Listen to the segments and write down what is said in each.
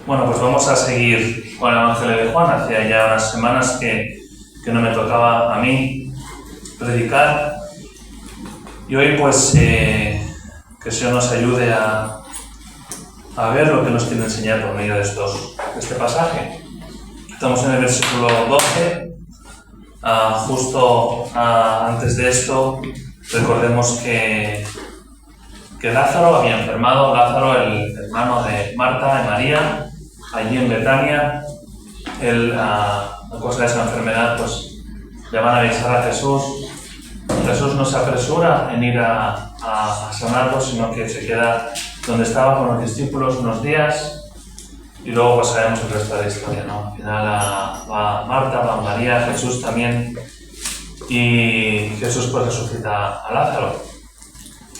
Bueno, pues vamos a seguir con el Evangelio de Juan. Hacía ya unas semanas que no me tocaba a mí predicar. Y hoy pues que el Señor nos ayude a ver lo que nos quiere enseñar por medio de este pasaje. Estamos en el versículo 12. Justo antes de esto, recordemos que Lázaro había enfermado. Lázaro, el hermano de Marta y María, allí en Betania. Él, a causa de esa enfermedad, pues le van a avisar a Jesús. Jesús no se apresura en ir a sanarlo, sino que se queda donde estaba con los discípulos unos días. Y luego pues sabemos el resto de la historia, ¿no? Al final va Marta, va María, Jesús también. Y Jesús pues resucita a Lázaro.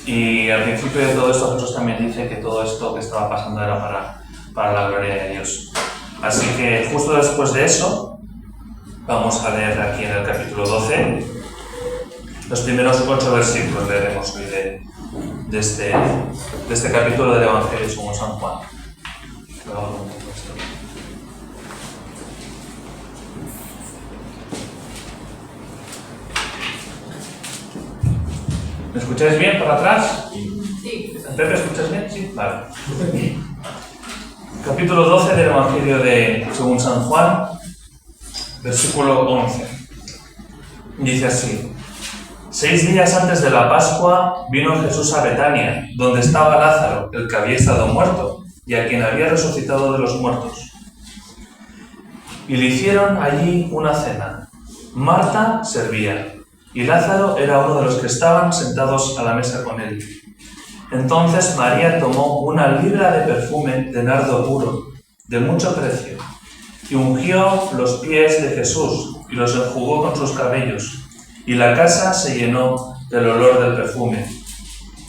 Y al principio de todo esto Jesús también dice que todo esto que estaba pasando era para la gloria de Dios. Así que justo después de eso, vamos a leer aquí en el capítulo 12, los primeros 8 versículos leeremos hoy de este capítulo del Evangelio según San Juan. ¿Me escucháis bien para atrás? Sí. ¿Pepe, escuchas bien? Sí, vale. Capítulo 12 del Evangelio según San Juan, versículo 11. Dice así: 6 días antes de la Pascua vino Jesús a Betania, donde estaba Lázaro, el que había estado muerto, y a quien había resucitado de los muertos. Y le hicieron allí una cena. Marta servía, y Lázaro era uno de los que estaban sentados a la mesa con él. Entonces María tomó una libra de perfume de nardo puro, de mucho precio, y ungió los pies de Jesús, y los enjugó con sus cabellos, y la casa se llenó del olor del perfume.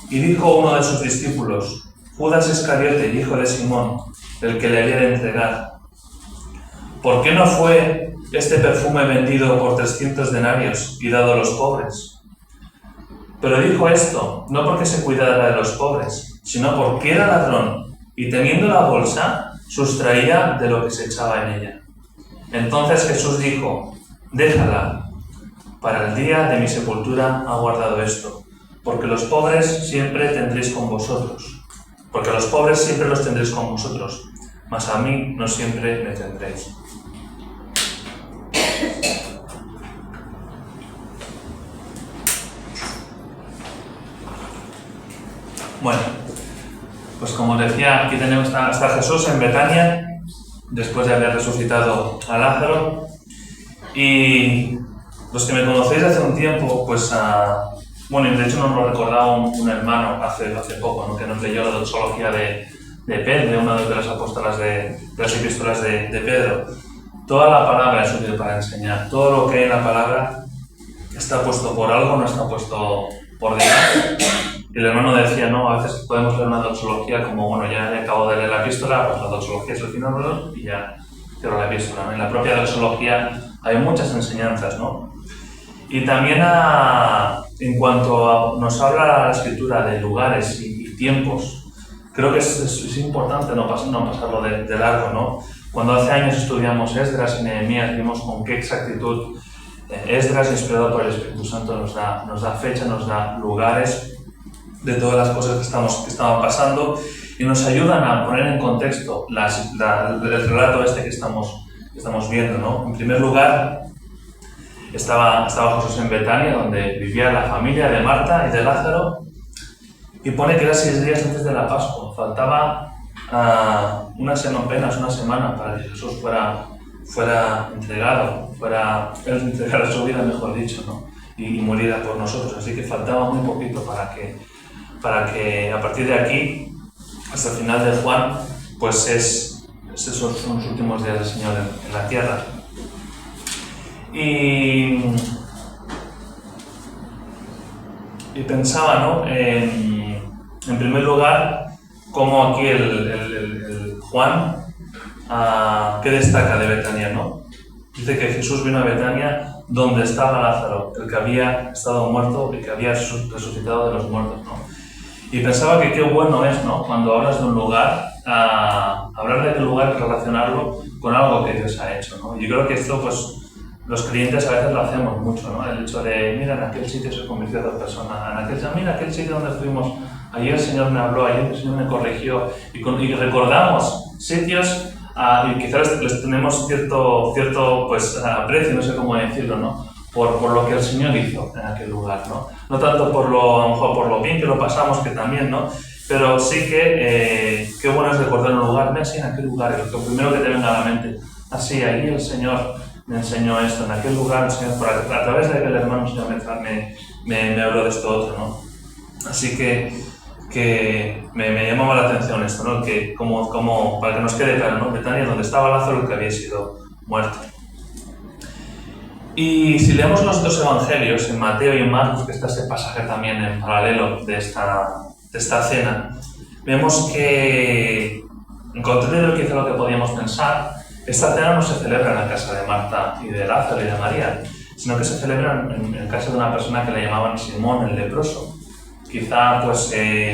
Y dijo uno de sus discípulos, Judas Iscariote, hijo de Simón, el que le había de entregar: ¿por qué no fue este perfume vendido por 300 denarios y dado a los pobres? Pero dijo esto no porque se cuidara de los pobres, sino porque era ladrón, y teniendo la bolsa, sustraía de lo que se echaba en ella. Entonces Jesús dijo: déjala, para el día de mi sepultura ha guardado esto, porque los pobres siempre tendréis con vosotros, porque a los pobres siempre los tendréis con vosotros, mas a mí no siempre me tendréis. Bueno, pues como os decía, aquí está Jesús en Betania, después de haber resucitado a Lázaro. Y los que me conocéis hace un tiempo, pues, bueno, de hecho nos lo recordaba un hermano hace poco, ¿no? Que nos leyó la doxología de Pedro, una de las apóstolas de las epístolas de Pedro. Toda la palabra es útil para enseñar. Todo lo que hay en la palabra está puesto por algo, no está puesto por demás. Y el hermano decía, no, a veces podemos leer una doxología como, bueno, ya acabo de leer la epístola, pues la doxología es el final y ya cierro la epístola, ¿no? En la propia doxología hay muchas enseñanzas, ¿no? Y también en cuanto nos habla la escritura de lugares y tiempos, creo que es importante no pasarlo de largo, ¿no? Cuando hace años estudiamos Esdras y Nehemías, vimos con qué exactitud Esdras, inspirado por el Espíritu Santo, nos da fecha, nos da lugares de todas las cosas que estaban pasando y nos ayudan a poner en contexto el relato que estamos viendo, ¿no? En primer lugar, estaba Jesús en Betania, donde vivía la familia de Marta y de Lázaro, y pone que era 6 días antes de la Pascua. Faltaba apenas una semana para que Jesús fuera entregado, él entregara su vida, mejor dicho, ¿no? Y muriera por nosotros. Así que faltaba muy poquito para que a partir de aquí, hasta el final de Juan, pues esos son los últimos días del Señor en la tierra. Y pensaba, ¿no? En primer lugar, cómo aquí el Juan, ¿qué destaca de Betania, no? Dice que Jesús vino a Betania donde estaba Lázaro, el que había estado muerto y que había resucitado de los muertos, ¿no? Y pensaba que qué bueno es, ¿no? Cuando hablas de un lugar, hablar de aquel lugar y relacionarlo con algo que Dios ha hecho, ¿no? Yo creo que esto, pues, los creyentes a veces lo hacemos mucho, ¿no? El hecho de, mira, en aquel sitio se convirtió otra persona, mira, aquel sitio donde fuimos, ayer el Señor me habló, ayer el Señor me corrigió, y recordamos sitios y quizás les tenemos cierto pues, aprecio, no sé cómo decirlo, ¿no? Por lo que el Señor hizo en aquel lugar, ¿no? No tanto a lo mejor por lo bien que lo pasamos, que también, ¿no? Pero sí que qué bueno es recordar un lugar, mira, sí, en aquel lugar, lo primero que te venga a la mente, así, ahí el Señor me enseñó esto, en aquel lugar el Señor, a través de aquel hermano el Señor me habló de esto otro, ¿no? Así que me llamaba la atención esto, ¿no? Que como para que nos quede claro, ¿no? Betania, donde estaba Lázaro, el que había sido muerto. Y si leemos los dos evangelios, en Mateo y en Marcos, que está este pasaje también en paralelo de esta cena, vemos que, en contrario de lo que podíamos pensar, esta cena no se celebra en la casa de Marta y de Lázaro y de María, sino que se celebra en casa de una persona que le llamaban Simón el leproso. Quizá, pues,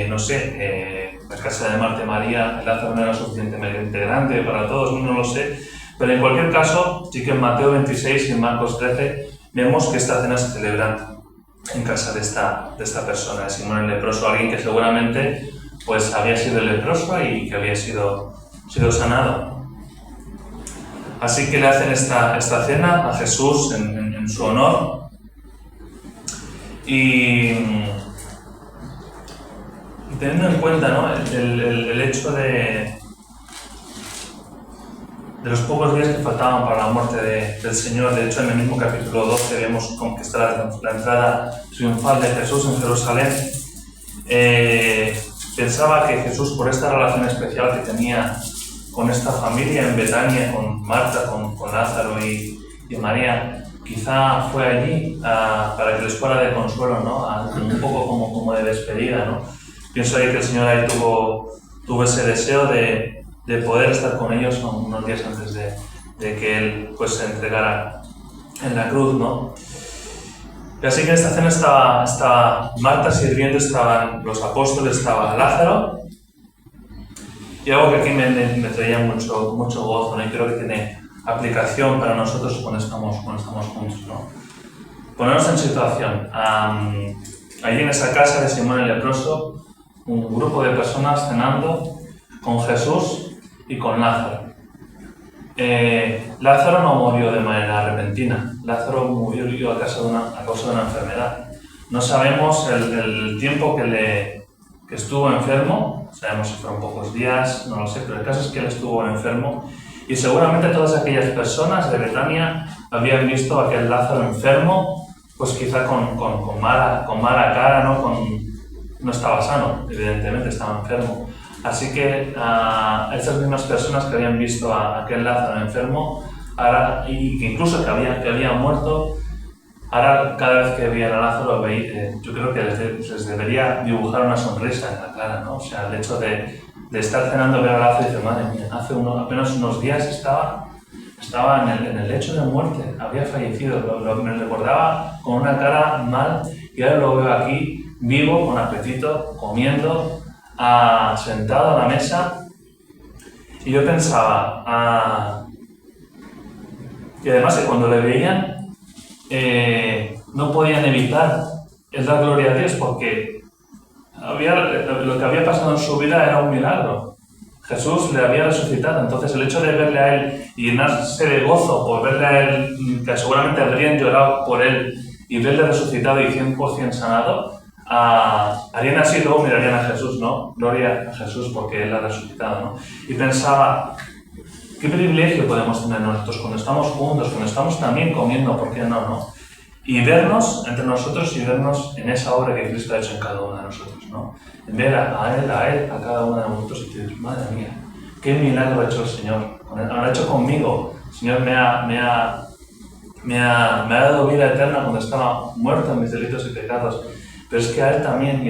no sé, la casa de Marta y María, Lázaro no era suficientemente grande para todos, no lo sé, pero en cualquier caso, sí que en Mateo 26 y en Marcos 13 vemos que esta cena se celebra en casa de esta persona, de Simón el leproso, alguien que seguramente pues, había sido leproso y que había sido sanado. Así que le hacen esta cena a Jesús en su honor. Y teniendo en cuenta, ¿no? el hecho de los pocos días que faltaban para la muerte del Señor, de hecho en el mismo capítulo 12 vemos cómo que está la entrada triunfal de Jesús en Jerusalén. Pensaba que Jesús, por esta relación especial que tenía con esta familia en Betania, con Marta, con Lázaro y María, quizá fue allí para que les fuera de consuelo, ¿no? Un poco como de despedida, ¿no? Pienso ahí que el Señor ahí tuvo ese deseo de poder estar con ellos unos días antes de que Él pues, se entregara en la cruz, ¿no? Y así que en esta cena estaba Marta sirviendo, estaban los apóstoles, estaba Lázaro, y algo que aquí me traía mucho gozo, ¿no? Y creo que tiene aplicación para nosotros cuando estamos juntos, ¿no? Ponernos en situación. Allí en esa casa de Simón el leproso, un grupo de personas cenando con Jesús y con Lázaro. Lázaro no murió de manera repentina. Lázaro murió a causa de una enfermedad. No sabemos el tiempo que estuvo enfermo. Sabemos si fueron pocos días, no lo sé, pero el caso es que él estuvo enfermo. Y seguramente todas aquellas personas de Betania habían visto a aquel Lázaro enfermo, pues quizá con mala cara, ¿no? No estaba sano, evidentemente estaba enfermo. Así que estas mismas personas que habían visto a aquel Lázaro enfermo, y que incluso que había muerto, ahora cada vez que veían a Lázaro, yo creo que les debería dibujar una sonrisa en la cara, ¿no? O sea, el hecho de estar cenando, ver a Lázaro y decir, madre mía, hace apenas unos días estaba en el lecho de muerte, había fallecido, me recordaba con una cara mal, y ahora lo veo aquí, vivo, con apetito, comiendo, sentado a la mesa. Y yo pensaba, y además que cuando le veían, no podían evitar el dar gloria a Dios, porque lo que había pasado en su vida era un milagro. Jesús le había resucitado, entonces el hecho de verle a él y llenarse de gozo por verle a él, que seguramente habrían llorado por él, y verle resucitado y 100% sanado, harían así, luego mirarían a Jesús, ¿no? Gloria a Jesús porque Él ha resucitado, ¿no? Y pensaba, qué privilegio podemos tener nosotros cuando estamos juntos, cuando estamos también comiendo, ¿por qué no? Y vernos entre nosotros y vernos en esa obra que Cristo ha hecho en cada uno de nosotros, ¿no? En ver a Él, a cada uno de nosotros y decir, madre mía, qué milagro ha hecho el Señor, lo ha hecho conmigo. El Señor me ha dado vida eterna cuando estaba muerto en mis delitos y pecados. Pero es que a Él también,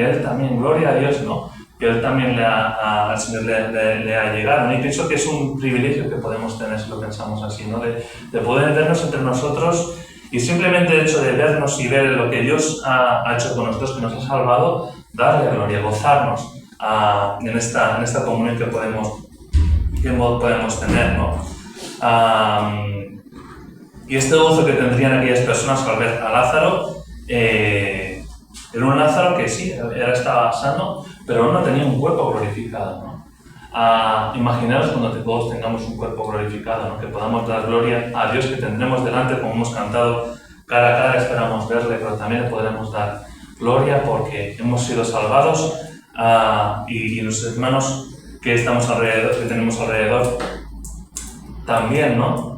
gloria a Dios, ¿no? Que Él también al Señor le ha llegado, ¿no? Y pienso que es un privilegio que podemos tener si lo pensamos así, ¿no? De poder vernos entre nosotros y simplemente el hecho de vernos y ver lo que Dios ha hecho con nosotros, que nos ha salvado, darle gloria, gozarnos en esta comunión que podemos tener, ¿no? Y este gozo que tendrían aquellas personas al ver a Lázaro, era un Lázaro que sí, estaba sano, pero no tenía un cuerpo glorificado, ¿no? Imaginaros cuando todos tengamos un cuerpo glorificado, ¿no? Que podamos dar gloria a Dios, que tendremos delante, como hemos cantado, cara a cara esperamos verle, pero también le podremos dar gloria porque hemos sido salvados, y los hermanos que tenemos alrededor también, ¿no?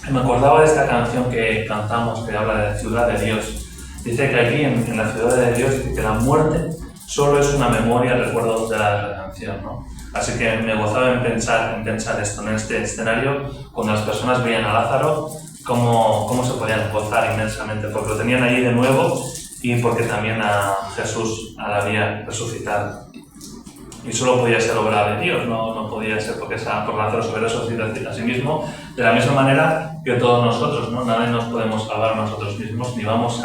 Me acordaba de esta canción que cantamos que habla de la ciudad de Dios. Dice que aquí en la ciudad de Dios dice que la muerte solo es una memoria, recuerdo de la canción, ¿no? Así que me gozaba en pensar esto, en este escenario, cuando las personas veían a Lázaro, cómo se podían gozar inmensamente, porque lo tenían allí de nuevo y porque también a Jesús había resucitado. Y solo podía ser obra de Dios, no podía ser porque Lázaro se hubiera resucitado a sí mismo, de la misma manera que todos nosotros, ¿no? Nadie nos podemos salvar a nosotros mismos, ni vamos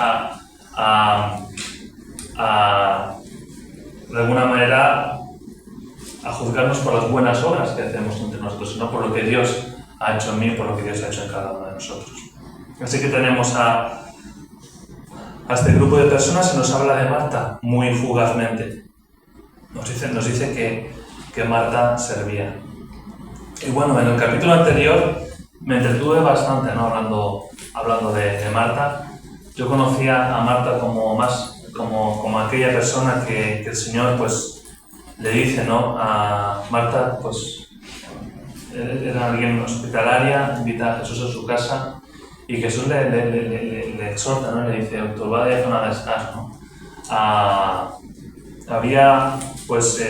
de alguna manera a juzgarnos por las buenas obras que hacemos entre nosotros, sino por lo que Dios ha hecho en mí, por lo que Dios ha hecho en cada uno de nosotros. Así que tenemos a este grupo de personas. Se nos habla de Marta muy fugazmente. Nos dice que Marta servía. Y bueno, en el capítulo anterior me entretuve bastante, ¿no? hablando de Marta. Yo conocía a Marta como aquella persona que el Señor pues le dice, ¿no? A Marta, pues era alguien hospitalaria, invita a Jesús a su casa y Jesús le exhorta, ¿no? Le dice, turbada y zona de estás, ¿no? Había pues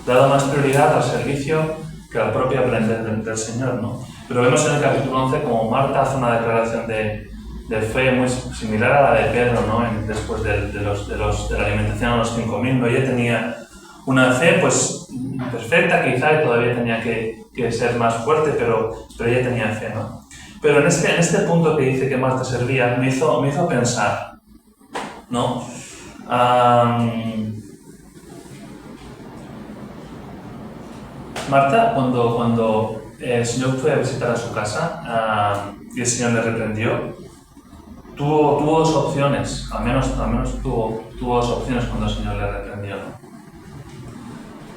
dado más prioridad al servicio que al propio aprender del Señor, ¿no? Pero vemos en el capítulo 11 como Marta hace una declaración de fe muy similar a la de Pedro, ¿no? Después de la alimentación a los 5.000, ¿no? Ella tenía una fe pues perfecta quizá y todavía tenía que ser más fuerte, pero ella tenía fe, ¿no? Pero en este punto que dice que Marta servía me hizo pensar, ¿no? Marta, cuando el Señor fue a visitar a su casa y el Señor le reprendió, tuvo dos opciones, al menos tuvo dos opciones cuando el Señor le reprendió, ¿no?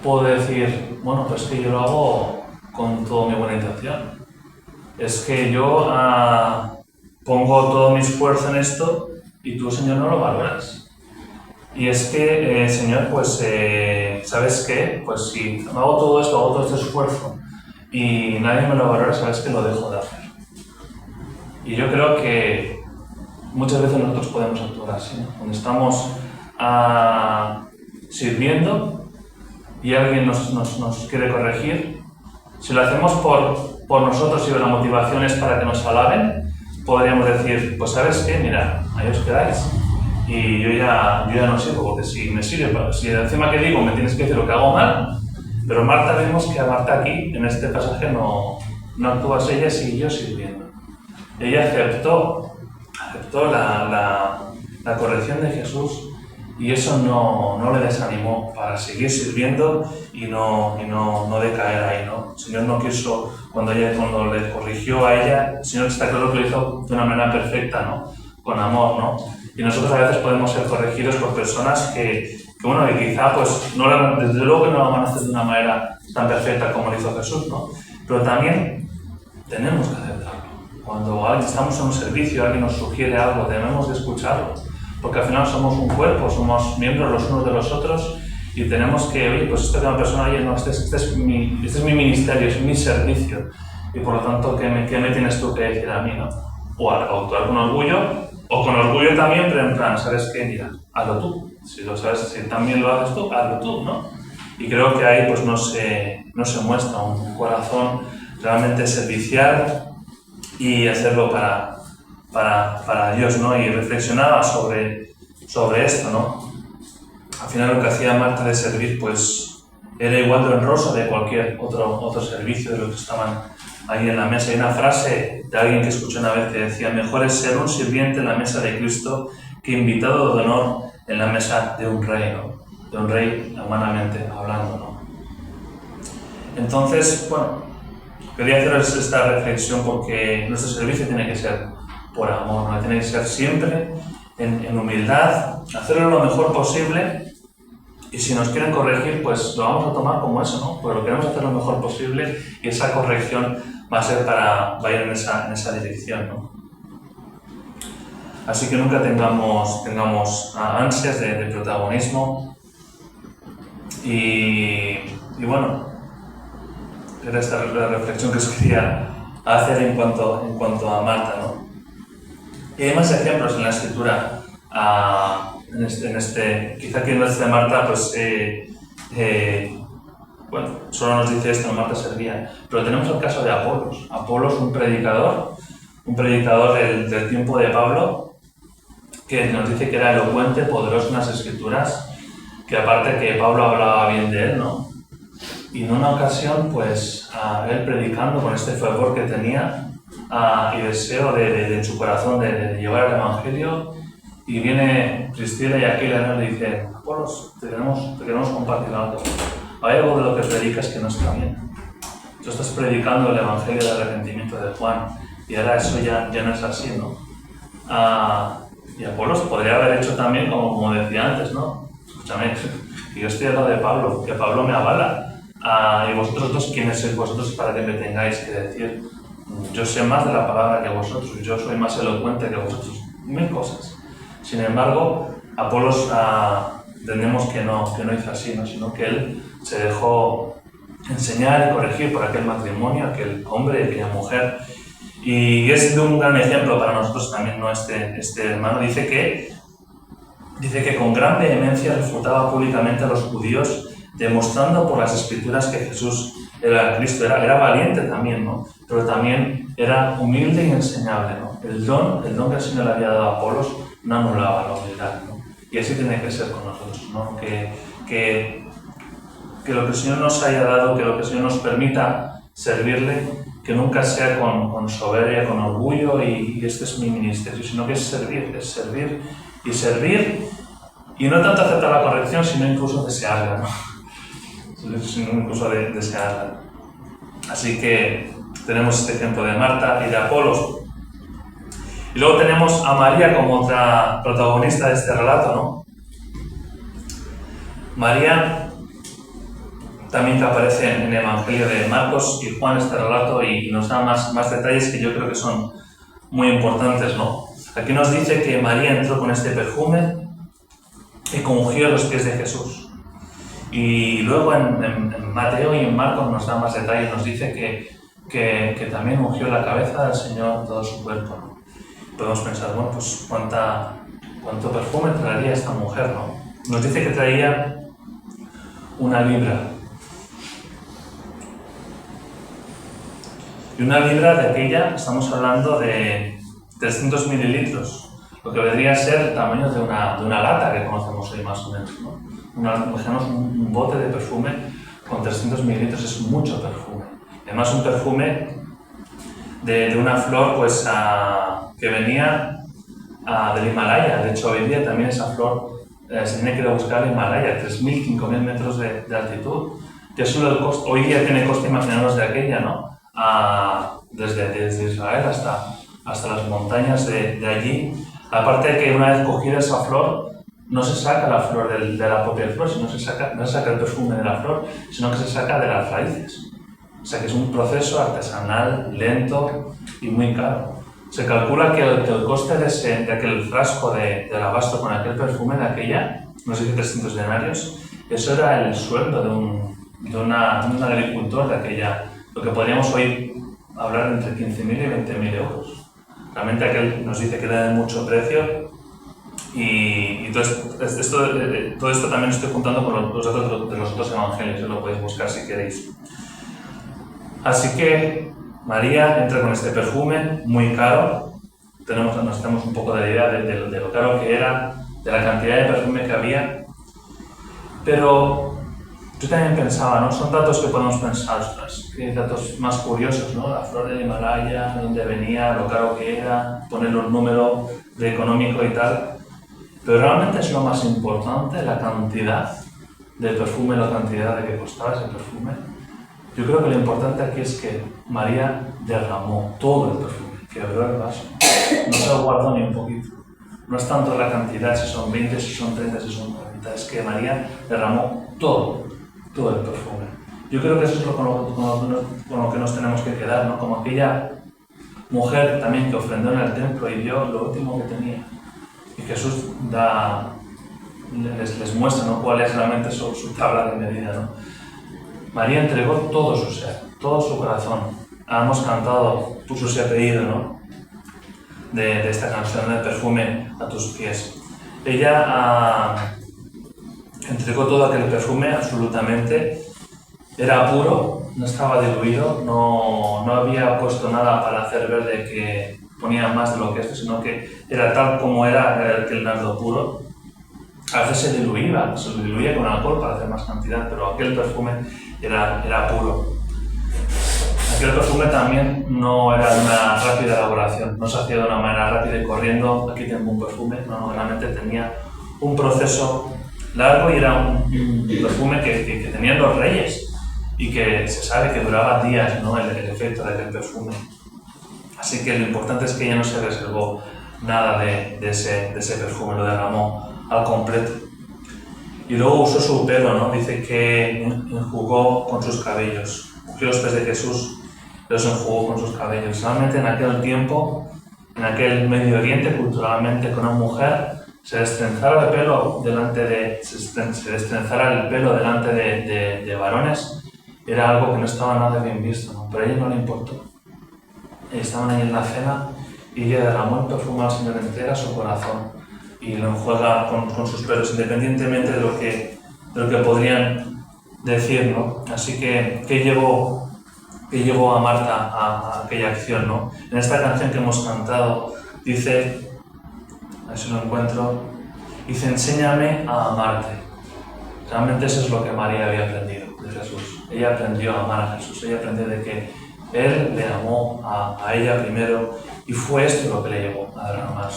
Puedo decir, bueno, pues que yo lo hago con toda mi buena intención. Es que yo pongo todo mi esfuerzo en esto y tú, Señor, no lo valoras. Y es que, Señor, pues, ¿sabes qué? Pues si hago todo este esfuerzo y nadie me lo valora, ¿sabes qué? Lo dejo de hacer. Y yo creo que muchas veces nosotros podemos actuar así, ¿no? Cuando estamos sirviendo y alguien nos quiere corregir, si lo hacemos por nosotros y la motivación es para que nos alaben, podríamos decir, pues ¿sabes qué? Mira, ahí os quedáis. Y yo ya no sirvo, porque si me sirve, si encima que digo me tienes que decir lo que hago mal, pero Marta, vemos que a Marta aquí, en este pasaje, no actúa así, ella siguió sirviendo. Ella aceptó la corrección de Jesús y eso no le desanimó para seguir sirviendo y no decaer ahí, ¿no? El Señor no quiso, cuando le corrigió a ella, el Señor está claro que lo hizo de una manera perfecta, ¿no? Con amor, ¿no? Y nosotros a veces podemos ser corregidos por personas que quizá, pues, desde luego que no lo van a hacer de una manera tan perfecta como lo hizo Jesús, ¿no? Pero también tenemos que aceptarlo. Cuando estamos en un servicio, alguien nos sugiere algo, debemos de escucharlo. Porque al final somos un cuerpo, somos miembros los unos de los otros y tenemos que, oye, pues esto que una persona, oye, no, este es mi ministerio, es mi servicio. Y por lo tanto, ¿qué me tienes tú que decir a mí, no? O actuar con orgullo, o con orgullo también, pero en plan, ¿sabes qué? Mira, hazlo tú. Si lo sabes, si también lo haces tú, hazlo tú, ¿no? Y creo que ahí pues no se muestra un corazón realmente servicial y hacerlo para Dios, ¿no? Y reflexionaba sobre esto, ¿no? Al final lo que hacía Marta de servir, pues era igual de honroso de cualquier otro servicio de los que estaban ahí en la mesa. Hay una frase de alguien que escuché una vez que decía: mejor es ser un sirviente en la mesa de Cristo que invitado de honor en la mesa de un rey, ¿no? De un rey humanamente hablando, ¿no? Entonces, bueno, quería haceros esta reflexión porque nuestro servicio tiene que ser por amor, ¿no? Tiene que ser siempre en humildad, hacerlo lo mejor posible. Y si nos quieren corregir, pues lo vamos a tomar como eso, ¿no? Pues lo queremos hacer lo mejor posible y esa corrección va a ir en esa dirección, ¿no? Así que nunca tengamos ansias de protagonismo y bueno, era esta la reflexión que os quería hacer en cuanto a Marta, ¿no? Y hay más ejemplos en la Escritura. Quizá aquí en este de Marta, pues, bueno, solo nos dice esto, Marta servía, pero tenemos el caso de Apolos. Apolos, un predicador del tiempo de Pablo, que nos dice que era elocuente, poderoso en las Escrituras, que aparte que Pablo hablaba bien de él, ¿no? Y en una ocasión, pues, él predicando con este fervor que tenía y deseo en su corazón de llevar el Evangelio, y viene Priscila y Aquila, ¿no? Le dice: Apolos, te queremos compartir algo. Hay algo de lo que predicas que no está bien. Tú estás predicando el Evangelio del arrepentimiento de Juan y ahora eso ya no es así, ¿no? Y Apolos podría haber hecho también, como decía antes, ¿no? Escúchame, que yo estoy hablando de Pablo, que Pablo me avala. Y vosotros dos, ¿quiénes sois vosotros para que me tengáis que decir? Yo sé más de la palabra que vosotros, yo soy más elocuente que vosotros. Mil cosas. Sin embargo, Apolos entendemos que no hizo así, ¿no? Sino que él se dejó enseñar y corregir por aquel matrimonio, aquel hombre y aquella mujer. Y es de un gran ejemplo para nosotros también, ¿no? Este hermano dice que con gran vehemencia refutaba públicamente a los judíos, demostrando por las Escrituras que Jesús era Cristo. Era valiente también, ¿no? Pero también era humilde y enseñable, ¿no? El don que el Señor le había dado a Apolos no anulaba la humildad, ¿no? Y así tiene que ser con nosotros, ¿no? Que lo que el Señor nos haya dado, que lo que el Señor nos permita servirle, que nunca sea con soberbia, con orgullo y este es mi ministerio, sino que es servir y no tanto aceptar la corrección, sino incluso desearla, ¿no? Sino incluso desearla. Así que tenemos este ejemplo de Marta y de Apolos. Y luego tenemos a María como otra protagonista de este relato, ¿no? María también que aparece en el Evangelio de Marcos y Juan este relato y nos da más detalles que yo creo que son muy importantes, ¿no? Aquí nos dice que María entró con este perfume y ungió los pies de Jesús. Y luego en Mateo y en Marcos nos da más detalles, nos dice que también ungió la cabeza del Señor todo su cuerpo, ¿no? Podemos pensar, bueno, pues cuánto perfume traería esta mujer, ¿no? Nos dice que traía 1 libra. Y 1 libra de aquella, estamos hablando de 300 mililitros, lo que vendría a ser el tamaño de una lata que conocemos hoy más o menos, ¿no? Imaginemos un bote de perfume con 300 mililitros, es mucho perfume. Además un perfume de una flor pues, que venía del Himalaya. De hecho, hoy día también esa flor se tiene que ir a buscar el Himalaya, 3.000, 5.000 metros de altitud. Que solo hoy día tiene coste, imaginaros de aquella, ¿no? Desde Israel hasta las montañas de allí. Aparte de que una vez cogida esa flor, no se saca la flor de la propia flor, no se saca el perfume de la flor, sino que se saca de las raíces. O sea que es un proceso artesanal, lento y muy caro. Se calcula que el coste de aquel frasco de alabastro con aquel perfume de aquella, no sé si 300 denarios, eso era el sueldo de un agricultor de aquella, lo que podríamos hoy hablar entre 15.000 y 20.000 euros. Realmente aquel nos dice que era de mucho precio y todo esto también estoy juntando con los datos de los otros evangelios, lo podéis buscar si queréis. Así que María entra con este perfume muy caro, nos tenemos un poco de idea de lo caro que era, de la cantidad de perfume que había, pero yo también pensaba, ¿no? Son datos que podemos pensar, ostras, qué datos más curiosos, ¿no? La flor del Himalaya, de dónde venía, lo caro que era, ponerle un número de económico y tal. Pero realmente es lo más importante, la cantidad de perfume, la cantidad de que costaba ese perfume. Yo creo que lo importante aquí es que María derramó todo el perfume, quebró el vaso, no se lo guardó ni un poquito. No es tanto la cantidad, si son 20, si son 30, si son 40, es que María derramó todo el perfume. Yo creo que eso es con lo que nos tenemos que quedar, ¿no? Como aquella mujer también que ofrendó en el templo y dio lo último que tenía. Y Jesús les muestra, ¿no?, cuál es realmente su tabla de medida, ¿no? María entregó todo su ser, todo su corazón. Hemos cantado Puso ese apellido, ¿no?, de esta canción de perfume a tus pies. Ella entregó todo aquel perfume absolutamente. Era puro, no estaba diluido, no había puesto nada para hacer ver de que ponía más de lo que esto, sino que era tal como era el nardo puro. A veces se diluía con alcohol para hacer más cantidad, pero aquel perfume era puro. Aquel perfume también no era de una rápida elaboración, no se hacía de una manera rápida y corriendo, aquí tengo un perfume, no, realmente tenía un proceso largo y era un perfume que tenían los reyes y que se sabe que duraba días, ¿no?, el efecto de aquel perfume. Así que lo importante es que ella no se reservó nada de ese perfume, lo derramó al completo. Y luego usó su pelo, ¿no? Dice que enjugó con sus cabellos. Cogió los pies de Jesús, los enjugó con sus cabellos. Realmente en aquel tiempo, en aquel Medio Oriente, culturalmente, con una mujer se destrenzara el pelo delante de varones, era algo que no estaba nada bien visto, ¿no? Pero a ella no le importó. Estaban ahí en la cena y ella derramó el perfume al Señor, entera su corazón y lo enjuaga con sus pelos, independientemente de lo que podrían decir, ¿no? Así que, ¿qué llevó a Marta a aquella acción, ¿no? En esta canción que hemos cantado dice, a ver si lo encuentro, dice: enséñame a amarte. Realmente eso es lo que María había aprendido de Jesús. Ella aprendió a amar a Jesús, ella aprendió de que Él le amó a ella primero y fue esto lo que le llevó a derramar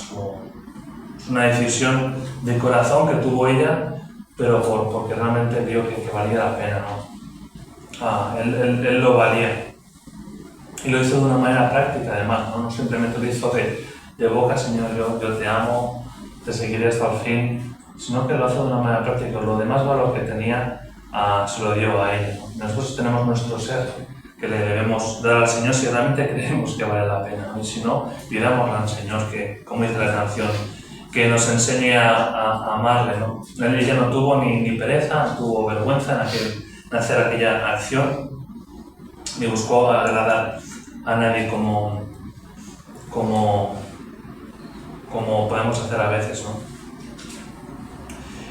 una decisión de corazón que tuvo ella, pero porque realmente vio que valía la pena, ¿no? Él lo valía. Y lo hizo de una manera práctica, además, ¿no? No simplemente lo hizo de boca: Señor, yo te amo, te seguiré hasta el fin, sino que lo hace de una manera práctica. Lo demás valor que tenía se lo dio a ella, ¿no? Nosotros tenemos nuestro ser que le debemos dar al Señor si realmente creemos que vale la pena, ¿no? Y si no, pidámosle al Señor que, como dice la canción, que nos enseñe a amarle, ¿no? Ella no tuvo ni pereza, no tuvo vergüenza en hacer aquella acción, ni buscó agradar a nadie como podemos hacer a veces, ¿no?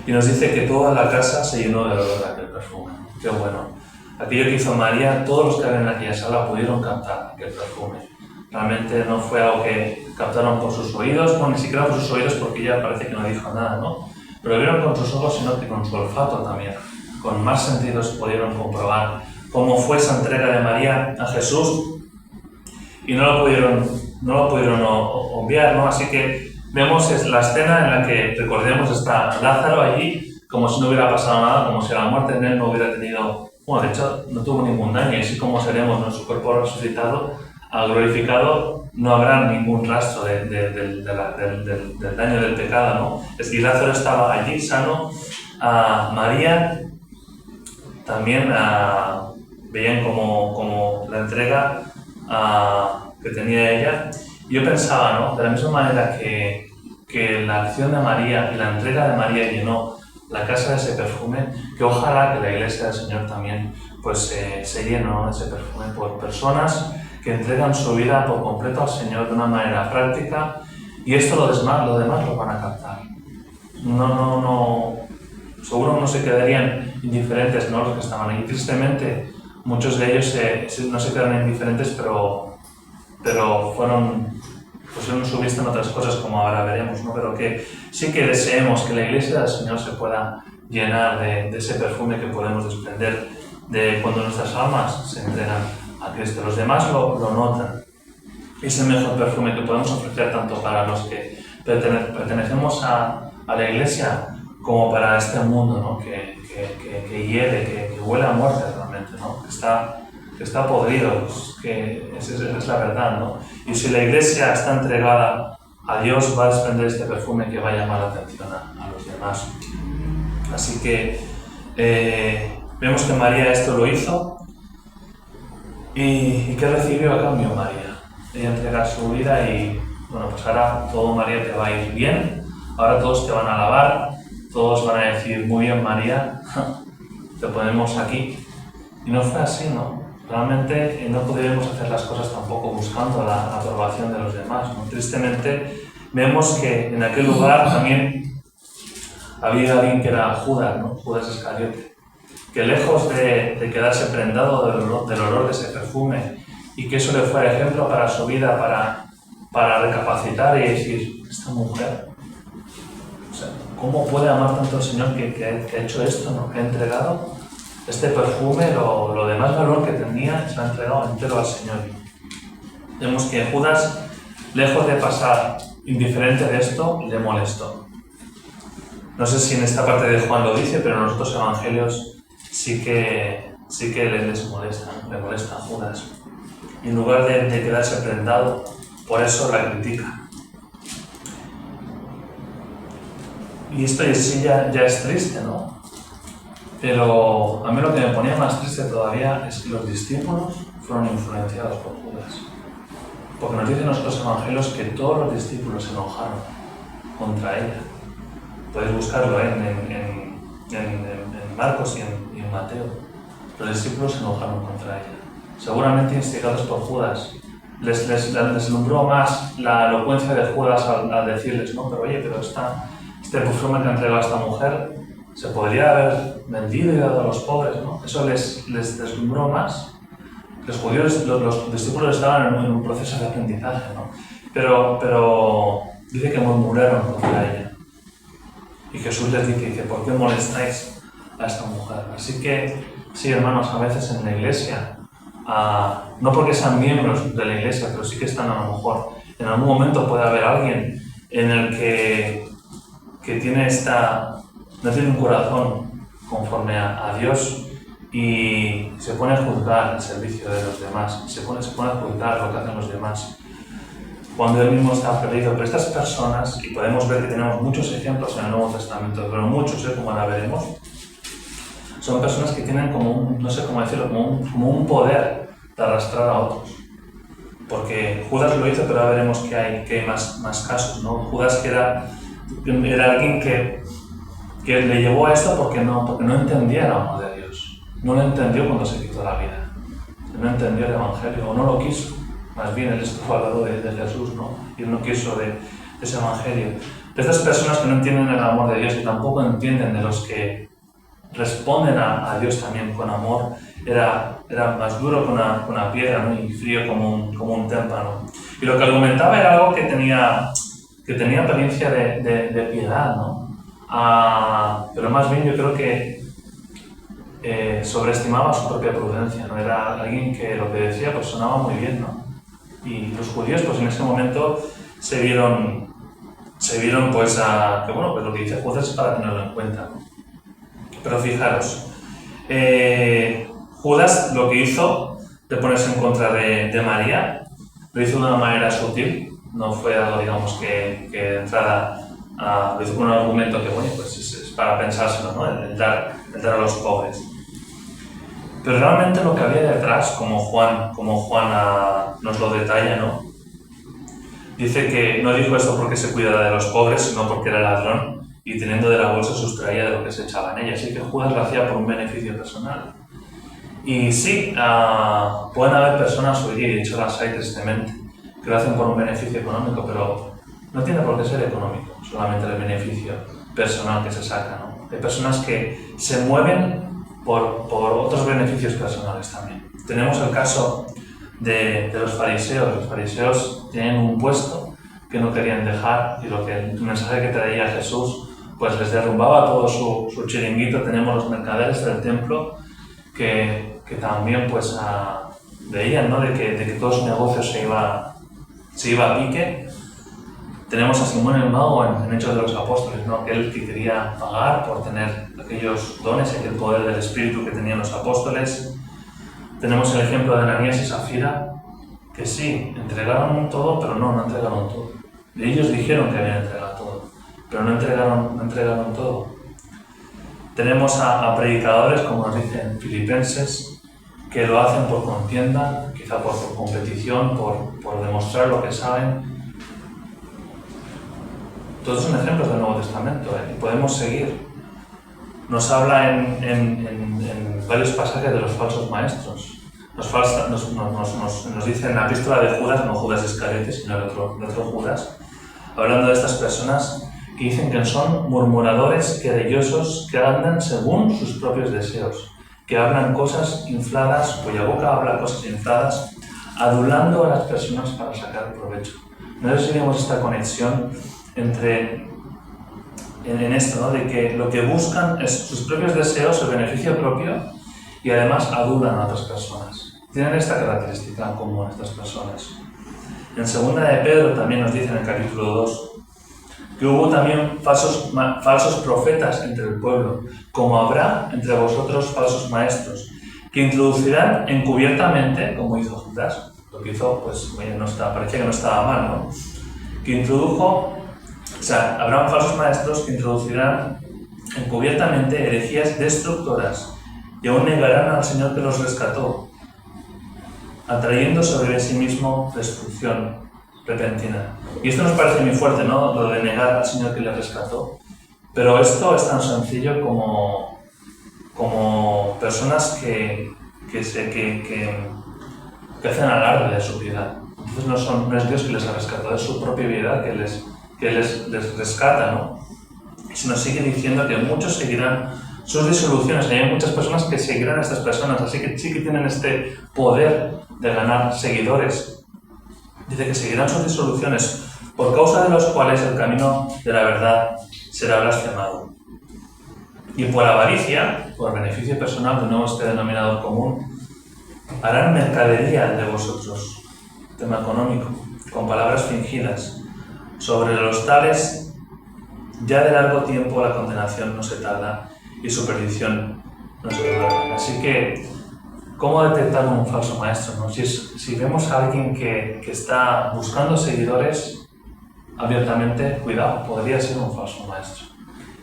Y nos dice que toda la casa se llenó del olor de aquel perfume. Qué bueno. Aquello que hizo María, todos los que habían en aquella sala pudieron captar aquel perfume. Realmente no fue algo que captaron por sus oídos, no, ni siquiera por sus oídos, porque ella parece que no dijo nada, ¿no? Pero lo vieron con sus ojos, sino que con su olfato también. Con más sentidos pudieron comprobar cómo fue esa entrega de María a Jesús y no lo pudieron obviar, ¿no? Así que vemos la escena en la que, recordemos, está Lázaro allí, como si no hubiera pasado nada, como si la muerte en él no hubiera tenido, bueno, de hecho no tuvo ningún daño, y así como seremos, ¿no?, su cuerpo resucitado, glorificado, no habrá ningún rastro del daño del pecado, ¿no? Es que Lázaro estaba allí sano. María también veían como la entrega que tenía ella. Y yo pensaba, ¿no?, de la misma manera que la acción de María y la entrega de María llenó la casa de ese perfume, que ojalá que la iglesia del Señor también pues se llene, ¿no?, de ese perfume por personas que entregan su vida por completo al Señor de una manera práctica, y esto lo demás lo van a captar. Seguro no se quedarían indiferentes, ¿no?, los que estaban ahí. Tristemente, muchos de ellos no se quedaron indiferentes, pero pusieron su vista en otras cosas, como ahora veremos, ¿no? Pero que sí que deseemos que la iglesia del Señor se pueda llenar de ese perfume que podemos desprender de cuando nuestras almas se entregan a Cristo. Los demás lo notan. Es el mejor perfume que podemos ofrecer tanto para los que pertenecemos a a la iglesia como para este mundo, ¿no? que hiede, que huele a muerte realmente, ¿no? que está podrido, pues, que esa es la verdad, ¿no? Y si la iglesia está entregada a Dios, va a desprender este perfume que va a llamar la atención a los demás. Así que vemos que María esto lo hizo. ¿Y qué recibió a cambio María? Ella entrega su vida y, bueno, pues ahora todo, María, te va a ir bien. Ahora todos te van a alabar, todos van a decir, muy bien, María, te ponemos aquí. Y no fue así, ¿no? Realmente no podríamos hacer las cosas tampoco buscando la aprobación de los demás, ¿no? Tristemente, vemos que en aquel lugar también había alguien que era Judas, ¿no? Judas Iscariote, que lejos de quedarse prendado del olor de ese perfume y que eso le fuera ejemplo para su vida, para recapacitar y decir, esta mujer, o sea, ¿cómo puede amar tanto al Señor que ha hecho esto, ¿no? Que ha entregado este perfume, lo de más valor que tenía, se ha entregado entero al Señor. Vemos que Judas, lejos de pasar indiferente de esto, le molestó. No sé si en esta parte de Juan lo dice, pero en los otros evangelios sí que les molesta, le molesta a Judas. Y en lugar de quedarse prendado, por eso la critica. Y esto en sí ya es triste, ¿no? Pero a mí lo que me ponía más triste todavía es que los discípulos fueron influenciados por Judas. Porque nos dicen los otros evangelios que todos los discípulos se enojaron contra ella. Podéis buscarlo en Marcos y en Mateo. Los discípulos se enojaron contra ella. Seguramente instigados por Judas. Les deslumbró más la elocuencia de Judas al decirles, no, pero oye, pero este perfume que ha entregado a esta mujer se podría haber vendido y dado a los pobres, ¿no? Eso les deslumbró más. Los judíos, los discípulos estaban en un proceso de aprendizaje, ¿no? Pero dice que murmuraron contra ella. Y Jesús les dice, ¿por qué molestáis a esta mujer? Así que, sí, hermanos, a veces en la iglesia, no porque sean miembros de la iglesia, pero sí que están a lo mejor, en algún momento puede haber alguien en el que tiene no tiene un corazón conforme a Dios y se pone a juzgar el servicio de los demás, se pone a juzgar lo que hacen los demás, cuando él mismo está perdido. Pero estas personas, y podemos ver que tenemos muchos ejemplos en el Nuevo Testamento, pero muchos, como ahora veremos, son personas que tienen como no sé cómo decirlo, como un poder de arrastrar a otros. Porque Judas lo hizo, pero ahora veremos que hay más casos, ¿no? Judas que era alguien que le llevó a esto porque no entendía el amor de Dios. No lo entendió cuando se quitó la vida. No entendió el Evangelio, o no lo quiso. Más bien, él estuvo al lado de Jesús, ¿no? Y él no quiso de ese Evangelio. De estas personas que no entienden el amor de Dios y tampoco entienden de los que responden a Dios también con amor, era más duro que una piedra, ¿no? Y frío como un témpano. Y lo que argumentaba era algo que tenía apariencia de piedad, ¿no? Pero más bien yo creo que sobreestimaba su propia prudencia, ¿no? Era alguien que lo que decía pues sonaba muy bien, ¿no? Y los judíos pues en ese momento se vieron pues que bueno, pues lo que dice Judas es para tenerlo en cuenta, ¿no? Pero fijaros, Judas lo que hizo de ponerse en contra de María, lo hizo de una manera sutil, no fue algo, digamos, que de entrada lo hizo con un argumento que, bueno, pues es para pensárselo, ¿no? El dar a los pobres. Pero realmente lo que había detrás, como Juan nos lo detalla, ¿no? Dice que no dijo esto porque se cuidara de los pobres, sino porque era ladrón y teniendo de la bolsa sustraía de lo que se echaba en ella. Así que Judas lo hacía por un beneficio personal. Y sí, pueden haber personas hoy día, y de hecho las hay tristemente, que lo hacen por un beneficio económico, pero no tiene por qué ser económico, solamente el beneficio personal que se saca, ¿no? Hay personas que se mueven por otros beneficios personales también. Tenemos el caso de los fariseos. Los fariseos tienen un puesto que no querían dejar y el mensaje que traía Jesús pues les derrumbaba todo su chiringuito. Tenemos los mercaderes del templo que también pues veían, ¿no? de que todo su negocio se iba a pique Tenemos a Simón el Mago en Hechos de los Apóstoles, ¿no? Aquel que quería pagar por tener aquellos dones y aquel poder del Espíritu que tenían los apóstoles. Tenemos el ejemplo de Ananías y Safira, que sí, entregaron todo, pero no entregaron todo. Y ellos dijeron que habían entregado todo, pero no entregaron todo. Tenemos a predicadores, como nos dicen Filipenses, que lo hacen por contienda, quizá por competición, por demostrar lo que saben. Todos son ejemplos del Nuevo Testamento, y podemos seguir. Nos habla en varios pasajes de los falsos maestros. Nos dice en la epístola de Judas, no Judas Iscariote, sino de otro Judas, hablando de estas personas que dicen que son murmuradores, querellosos, que andan según sus propios deseos, que hablan cosas infladas, cuya boca habla cosas infladas, adulando a las personas para sacar provecho. No sé si vemos esta conexión en esto, ¿no? De que lo que buscan es sus propios deseos, el beneficio propio, y además adulan a otras personas. Tienen esta característica en común estas personas. En 2 de Pedro también nos dice en el capítulo 2 que hubo también falsos profetas entre el pueblo, como habrá entre vosotros falsos maestros, que introducirán encubiertamente, como hizo Judas, lo que hizo, pues, parecía que no estaba mal, ¿no? Habrán falsos maestros que introducirán encubiertamente herejías destructoras y aún negarán al Señor que los rescató, atrayendo sobre sí mismo destrucción repentina. Y esto nos parece muy fuerte, ¿no? Lo de negar al Señor que les rescató. Pero esto es tan sencillo como personas que hacen alarde de su piedad. Entonces no es Dios que les ha rescatado, es su propia piedad que les rescata, ¿no? Y se nos sigue diciendo que muchos seguirán sus disoluciones. Hay muchas personas que seguirán a estas personas, así que sí que tienen este poder de ganar seguidores. Dice que seguirán sus disoluciones, por causa de los cuales el camino de la verdad será blasfemado. Y por avaricia, por beneficio personal de nuevo este denominador común, harán mercadería de vosotros, tema económico, con palabras fingidas. Sobre los tales, ya de largo tiempo la condenación no se tarda y su perdición no se tarda. Así que, ¿cómo detectar un falso maestro, no? Si vemos a alguien que está buscando seguidores abiertamente, cuidado, podría ser un falso maestro.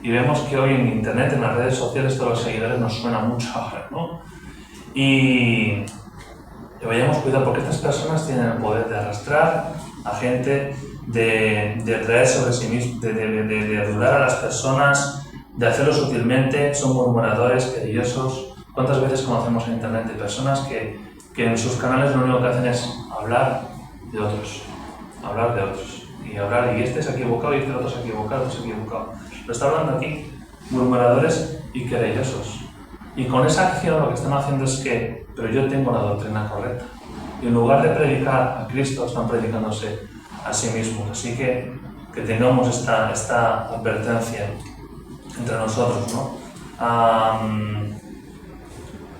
Y vemos que hoy en internet, en las redes sociales, todos los seguidores nos suena mucho ahora, ¿no? Y vayamos cuidado, porque estas personas tienen el poder de arrastrar a gente, de atraer sobre sí mismos, de adular a las personas, de hacerlo sutilmente. Son murmuradores, querellosos. ¿Cuántas veces conocemos en internet de personas que en sus canales lo único que hacen es hablar de otros? Y este se ha equivocado, y este otro se ha equivocado, Lo está hablando aquí, murmuradores y querellosos. Y con esa acción lo que están haciendo es pero yo tengo la doctrina correcta. Y en lugar de predicar a Cristo, están predicándose a sí mismos. Así que tengamos esta advertencia entre nosotros, ¿no?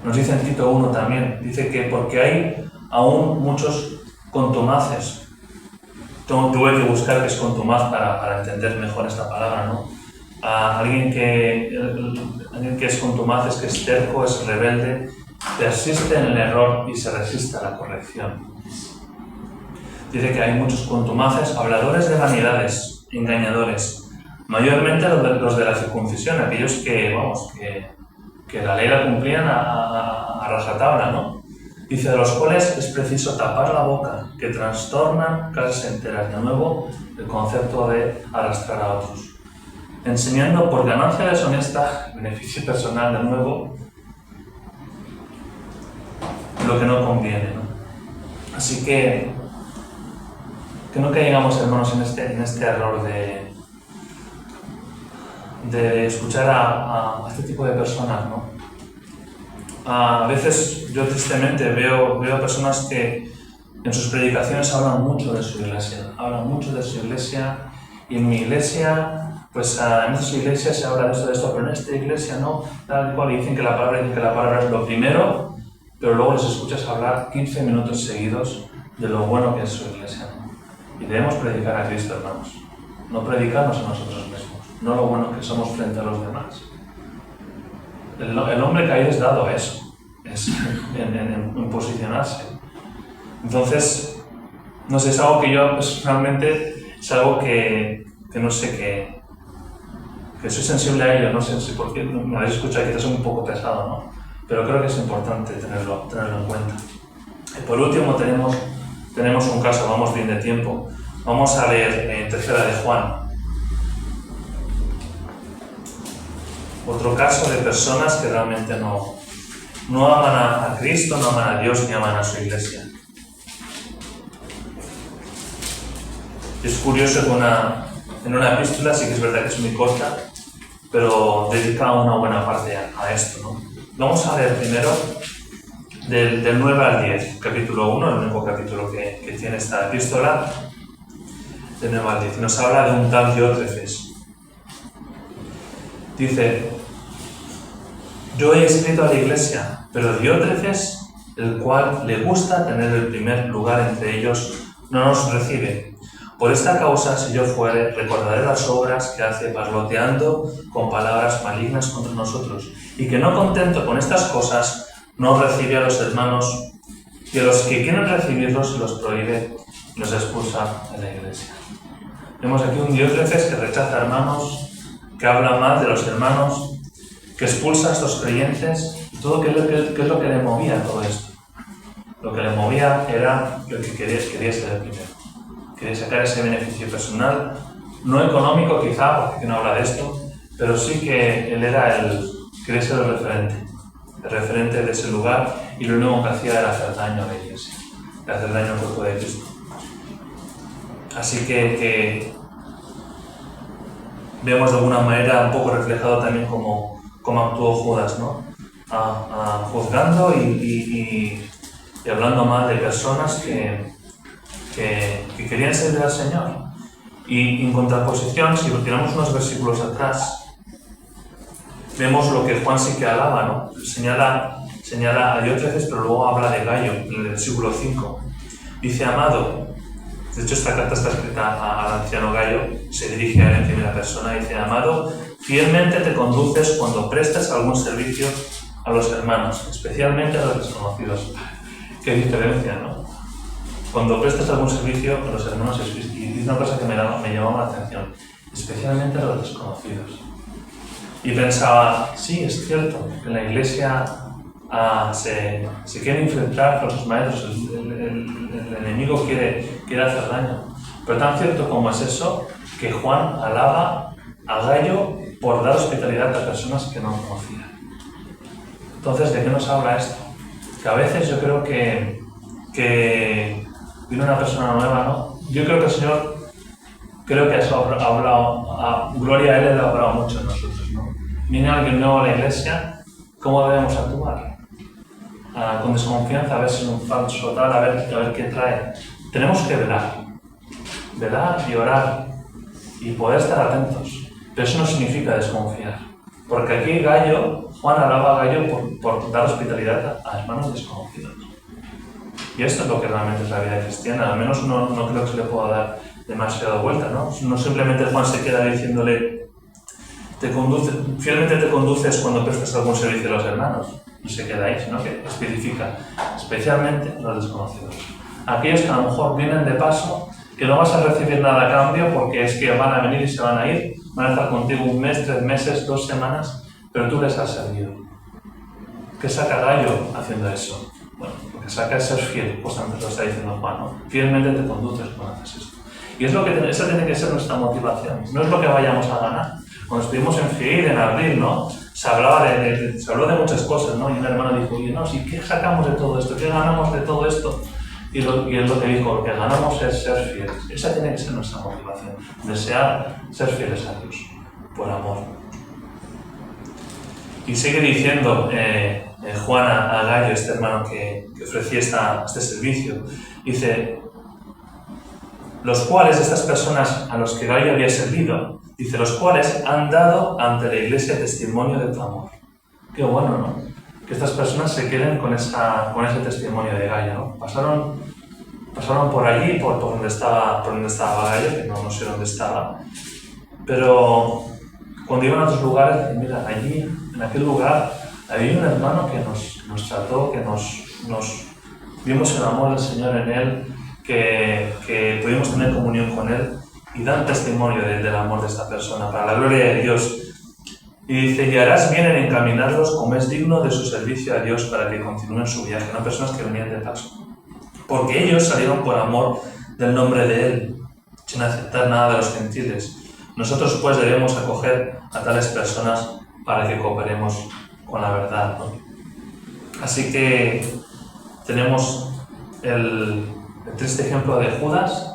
Nos dice en Tito 1 también, dice que porque hay aún muchos contumaces. Tuve que buscar qué es contumaz para entender mejor esta palabra, ¿no? Alguien que es contumaz es que es terco, es rebelde, persiste en el error y se resiste a la corrección. Dice que hay muchos contumaces, habladores de vanidades, engañadores, mayormente los de la circuncisión, aquellos que la ley la cumplían a rajatabla, ¿no? Dice, de los cuales es preciso tapar la boca, que trastornan casas enteras. De nuevo, el concepto de arrastrar a otros. Enseñando por ganancia deshonesta, beneficio personal, de nuevo, lo que no conviene, ¿no? Así que no caigamos, hermanos, en este error de escuchar a este tipo de personas, ¿no? A veces yo tristemente veo personas que en sus predicaciones hablan mucho de su iglesia, y en mi iglesia, pues en otras iglesias se habla de esto, pero en esta iglesia no, tal cual, y dicen que la palabra es lo primero, pero luego les escuchas hablar 15 minutos seguidos de lo bueno que es su iglesia, ¿no? Y debemos predicar a Cristo, hermanos. no predicarnos a nosotros mismos, no lo buenos que somos frente a los demás. El hombre caído es dado a eso, es en posicionarse. Entonces, no sé, es algo que yo personalmente, es algo que no sé, que soy sensible a ello, no sé si por qué me habéis escuchado, quizás es un poco pesado, ¿no? Pero creo que es importante tenerlo en cuenta. Y por último tenemos un caso, vamos bien de tiempo. Vamos a leer en Tercera de Juan. Otro caso de personas que realmente no aman a Cristo, no aman a Dios ni aman a su iglesia. Es curioso que en una epístola, sí que es verdad que es muy corta, pero dedica una buena parte a esto, ¿no? Vamos a leer primero del 9 al 10, capítulo 1, el único capítulo que tiene esta epístola, del 9 al 10. Y nos habla de un tal Diótrefes. Dice: yo he escrito a la iglesia, pero Diótrefes, el cual le gusta tener el primer lugar entre ellos, no nos recibe. Por esta causa, si yo fuere, recordaré las obras que hace parloteando con palabras malignas contra nosotros, y que no contento con estas cosas, no recibe a los hermanos, y a los que quieren recibirlos se los prohíbe y los expulsa de la iglesia. Vemos aquí un Diótrefes que rechaza a hermanos, que habla mal de los hermanos, que expulsa a estos creyentes. Todo ¿qué es lo que le movía a todo esto? Lo que le movía era lo que quería ser el primero. Quería sacar ese beneficio personal, no económico quizá, porque no habla de esto, pero sí que él quería ser el referente de ese lugar, y lo único que hacía era hacer daño a la iglesia, hacer daño al cuerpo de Cristo. Así que vemos de alguna manera un poco reflejado también cómo actuó Judas, ¿no? Juzgando y hablando mal de personas que querían servir al Señor. Y en contraposición, si tiramos unos versículos atrás, vemos lo que Juan sí que alaba, ¿no? Señala a Diótrefes, pero luego habla de Gayo, en el versículo 5. Dice: amado, de hecho esta carta está escrita al anciano Gayo, se dirige a él en primera persona, dice: amado, fielmente te conduces cuando prestas algún servicio a los hermanos, especialmente a los desconocidos. Qué diferencia, ¿no? Cuando prestas algún servicio a los hermanos, y dice una cosa que me llamó la atención, especialmente a los desconocidos. Y pensaba, sí, es cierto, que en la iglesia se quiere infiltrar por sus maestros, el enemigo quiere hacer daño. Pero tan cierto como es eso, que Juan alaba a Gayo por dar hospitalidad a personas que no conocía. Entonces, ¿de qué nos habla esto? Que a veces yo creo que viene una persona nueva, ¿no? Yo creo que el Señor, creo que eso ha hablado, gloria a Él, le ha hablado mucho en nosotros, ¿no? Viene alguien nuevo a la iglesia, ¿cómo debemos actuar? Con desconfianza, a ver si es un falso tal, a ver qué trae. Tenemos que velar y orar y poder estar atentos, pero eso no significa desconfiar, porque aquí Juan alaba a Gayo por dar hospitalidad a hermanos desconocidos. Y esto es lo que realmente es la vida cristiana, al menos no creo que se le pueda dar demasiada vuelta, ¿no? No simplemente Juan se queda diciéndole: fielmente te conduces cuando prestas algún servicio a los hermanos, y se queda ahí, sino que especifica, especialmente a los desconocidos. Aquellos que a lo mejor vienen de paso, que no vas a recibir nada a cambio porque es que van a venir y se van a ir, van a estar contigo 1 mes, 3 meses, 2 semanas, pero tú les has servido. ¿Qué saca Gayo haciendo eso? Bueno, lo que saca es ser fiel, pues antes lo está diciendo Juan, ¿no? Fielmente te conduces cuando haces esto. Y es esa tiene que ser nuestra motivación, no es lo que vayamos a ganar. Cuando estuvimos en FIEID, en abril, ¿no? Se habló de muchas cosas, ¿no? Y un hermano dijo: oye, no, ¿sí qué sacamos de todo esto? ¿Qué ganamos de todo esto? Y él lo que dijo: lo que ganamos es ser fieles. Esa tiene que ser nuestra motivación, desear ser fieles a Dios, por amor. Y sigue diciendo Juan a Gayo, este hermano que ofrecía este servicio, dice: los cuales, estas personas a los que Gayo había servido, dice, los cuales han dado ante la iglesia testimonio de tu amor. Qué bueno, ¿no? Que estas personas se queden con ese testimonio de Gayo, ¿no? Pasaron pasaron por allí, por donde estaba Gallo, que no sé dónde estaba, pero cuando iban a otros lugares, mira, allí, en aquel lugar, había un hermano que nos trató, que nos vimos el amor del Señor en él, que pudimos tener comunión con él y dan testimonio del amor de esta persona, para la gloria de Dios. Y dice, y harás bien en encaminarlos como es digno de su servicio a Dios para que continúen su viaje, no personas que venían de paso. Porque ellos salieron por amor del nombre de Él, sin aceptar nada de los gentiles. Nosotros pues debemos acoger a tales personas para que cooperemos con la verdad, ¿no? Así que tenemos el triste ejemplo de Judas,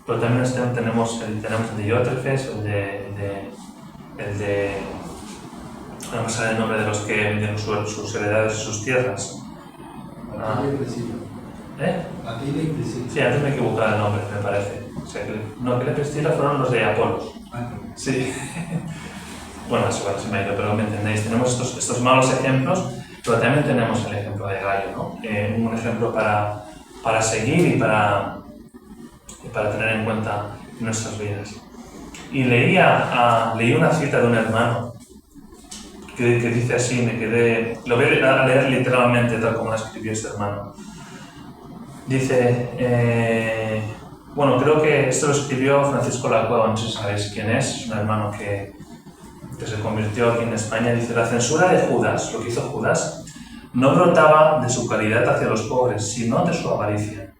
pero también tenemos el de Diótrefes, el de no me sale el nombre de los que vendieron sus heredades y sus tierras. Aquila y Priscila. Sí, antes me he equivocado el nombre, me parece. O sea, Aquila y Priscila fueron los de Apolos. Sí. Bueno, eso se me ha ido, pero me entendéis. Tenemos estos malos ejemplos, pero también tenemos el ejemplo de Gallo, ¿no? Un ejemplo para seguir y para tener en cuenta en nuestras vidas. Y leí una cita de un hermano que dice así, lo voy a leer literalmente tal como la escribió este hermano. Dice, creo que esto lo escribió Francisco Lacueva, no sé si sabéis quién es un hermano que se convirtió aquí en España. Dice, la censura de Judas, lo que hizo Judas, no brotaba de su caridad hacia los pobres, sino de su avaricia.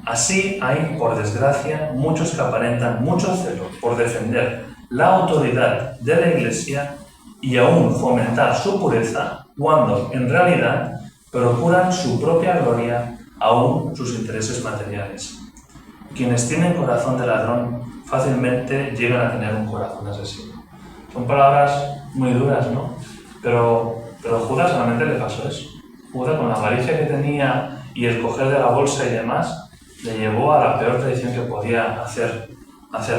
Así hay, por desgracia, muchos que aparentan mucho celo por defender la autoridad de la Iglesia y aún fomentar su pureza, cuando en realidad procuran su propia gloria, aún sus intereses materiales. Quienes tienen corazón de ladrón fácilmente llegan a tener un corazón de asesino. Son palabras muy duras, ¿no? Pero Judas solamente le pasó eso. Judas, con la avaricia que tenía y el coger de la bolsa y demás, le llevó a la peor traición que podía hacer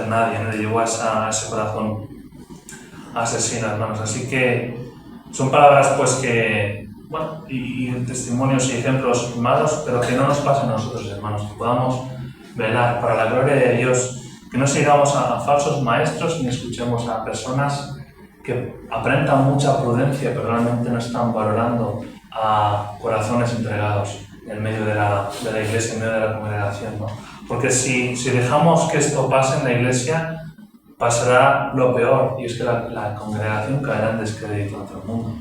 nadie, ¿no? Le llevó a ese corazón asesino, hermanos. Así que son palabras pues que, y testimonios y ejemplos malos, pero que no nos pasen a nosotros, hermanos, que podamos velar para la gloria de Dios, que no sigamos a falsos maestros ni escuchemos a personas que aparentan mucha prudencia, pero realmente no están valorando a corazones entregados en medio de la iglesia, en medio de la congregación, ¿no? Porque si dejamos que esto pase en la iglesia, pasará lo peor, y es que la congregación caerá en descrédito ante el mundo.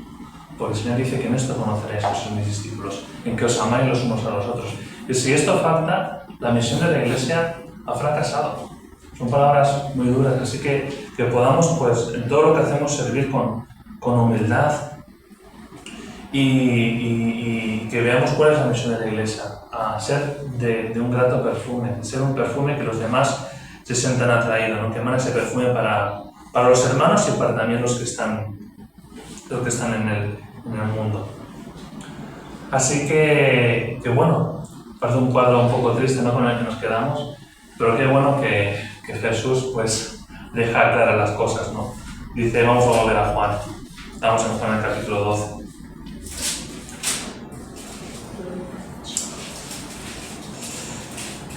Porque el Señor dice que en esto conoceréis que sois mis discípulos, en que os amáis los unos a los otros. Y si esto falta, la misión de la iglesia ha fracasado. Son palabras muy duras, así que podamos, pues, en todo lo que hacemos, servir con humildad y que veamos cuál es la misión de la iglesia, a ser de un grato perfume, ser un perfume que los demás se sientan atraídos, ¿no? Que emana ese perfume para los hermanos y para también los que están en el mundo. Así que parece un cuadro un poco triste, ¿no?, con el que nos quedamos, pero qué bueno que Jesús pues deja claras las cosas, ¿no? Dice, vamos a volver a Juan. Estamos en Juan, en el capítulo 12.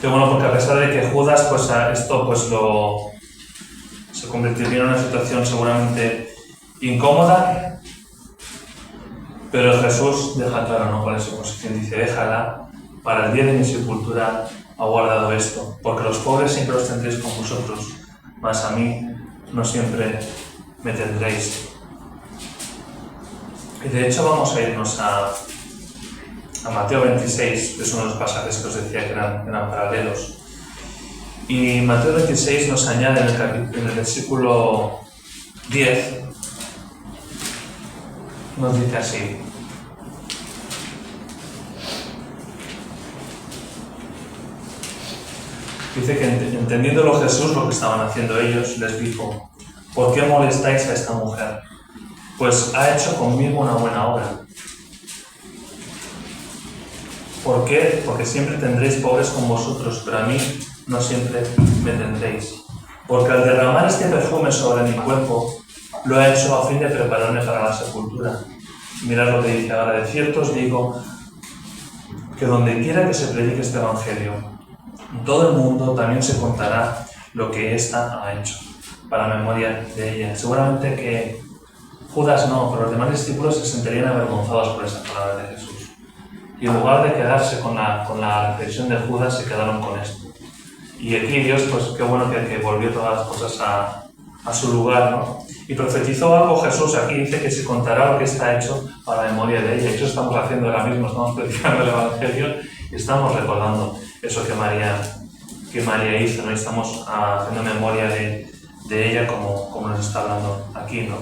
Qué bueno, porque a pesar de que Judas, pues esto pues se convertiría en una situación seguramente incómoda, pero Jesús deja claro, ¿no?, cuál es su posición. Dice, déjala, para el día de mi sepultura ha guardado esto, porque los pobres siempre los tendréis con vosotros, mas a mí no siempre me tendréis. Y de hecho vamos a irnos a Mateo 26, que es uno de los pasajes que os decía que eran paralelos. Y Mateo 26 nos añade en el versículo 10, nos dice así. Dice que entendiéndolo Jesús, lo que estaban haciendo ellos, les dijo, ¿por qué molestáis a esta mujer? Pues ha hecho conmigo una buena obra. ¿Por qué? Porque siempre tendréis pobres con vosotros, pero a mí no siempre me tendréis. Porque al derramar este perfume sobre mi cuerpo, lo ha hecho a fin de prepararme para la sepultura. Mirad lo que dice ahora, de cierto os digo que donde quiera que se predique este evangelio, En todo el mundo también se contará lo que ésta ha hecho, para memoria de ella. Seguramente que Judas no, pero los demás discípulos se sentirían avergonzados por esta palabra de Jesús. Y en lugar de quedarse con la reflexión de Judas, se quedaron con esto. Y aquí Dios, pues qué bueno que volvió todas las cosas a su lugar, ¿no? Y profetizó algo Jesús, aquí dice que se contará lo que está hecho para memoria de ella. Y eso estamos haciendo ahora mismo, estamos predicando el Evangelio y estamos recordando eso que María hizo, ¿no? Y estamos haciendo memoria de ella como nos está hablando aquí, ¿no?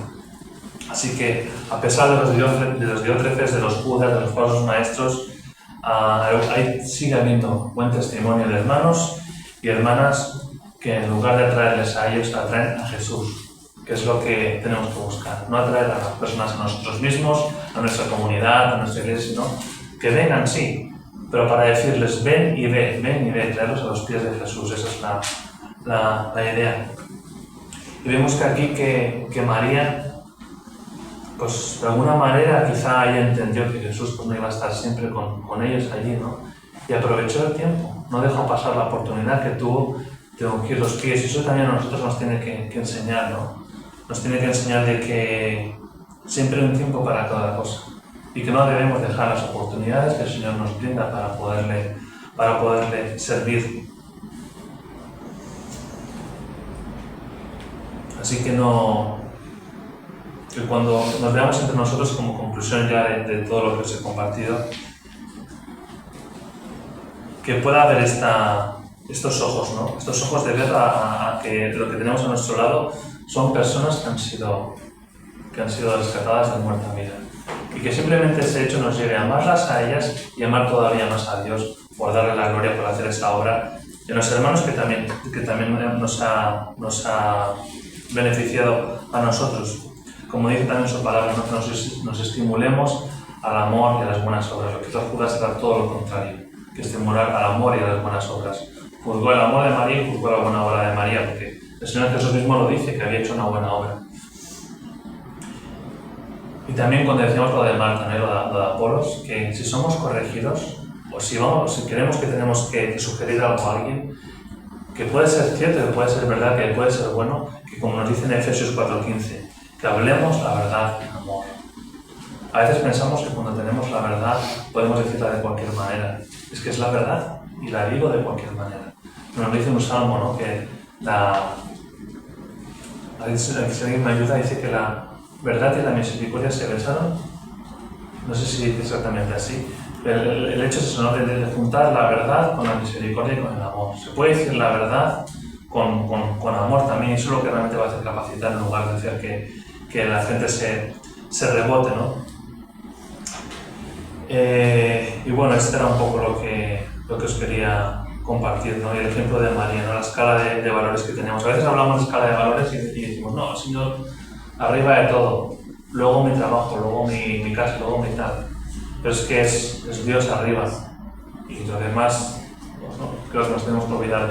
Así que, a pesar de los diótrefes, de los judas, de los falsos maestros, ahí sigue habiendo buen testimonio de hermanos y hermanas que en lugar de atraerles a ellos, atraen a Jesús, que es lo que tenemos que buscar. No atraer a las personas a nosotros mismos, a nuestra comunidad, a nuestra iglesia, sino que vengan, sí, pero para decirles ven y ve, traerlos a los pies de Jesús. Esa es la idea. Y vemos que aquí que María, pues de alguna manera quizá ella entendió que Jesús pues, no iba a estar siempre con ellos allí, ¿no? Y aprovechó el tiempo, no dejó pasar la oportunidad que tuvo de ungir los pies. Y eso también a nosotros nos tiene que enseñar, ¿no? Nos tiene que enseñar de que siempre hay un tiempo para cada cosa y que no debemos dejar las oportunidades que el Señor nos brinda para poderle servir. Así que cuando nos veamos entre nosotros como conclusión ya de todo lo que os he compartido, que pueda haber estos ojos, ¿no? Estos ojos de ver a que lo que tenemos a nuestro lado son personas que han sido rescatadas de muerte a vida. Y que simplemente ese hecho nos lleve a amarlas a ellas y amar todavía más a Dios por darle la gloria por hacer esta obra. Y a los hermanos que también nos ha beneficiado a nosotros. Como dice también su palabra, ¿no? Que nos estimulemos al amor y a las buenas obras. Lo que hizo Judas era todo lo contrario, que estimular al amor y a las buenas obras. Juzgó el amor de María y juzgó la buena obra de María, porque el Señor Jesús mismo lo dice, que había hecho una buena obra. Y también cuando decíamos lo de Marta, ¿no? lo de Apolos, que si somos corregidos, o si creemos que tenemos que sugerir algo a alguien, que puede ser cierto, que puede ser verdad, que puede ser bueno, que como nos dice en Efesios 4:15, que hablemos la verdad en amor. A veces pensamos que cuando tenemos la verdad podemos decirla de cualquier manera. Es que es la verdad y la digo de cualquier manera. Nos dice un salmo, ¿no? Que si alguien me ayuda, dice que la verdad y la misericordia se besaron. No sé si dice exactamente así. El hecho es eso, ¿no? De juntar la verdad con la misericordia y con el amor. Se puede decir la verdad con amor también, y eso es lo que realmente va a hacer capacitar, en lugar de hacer que la gente se rebote, ¿no? Y bueno, este era un poco lo que os quería compartir, ¿no? Y el ejemplo de María, ¿no? La escala de valores que tenemos. A veces hablamos de escala de valores y decimos, no, Señor, arriba de todo, luego mi trabajo, luego mi casa, luego mi tal. Pero es que es Dios arriba y lo demás, ¿no? Creo que nos tenemos que olvidar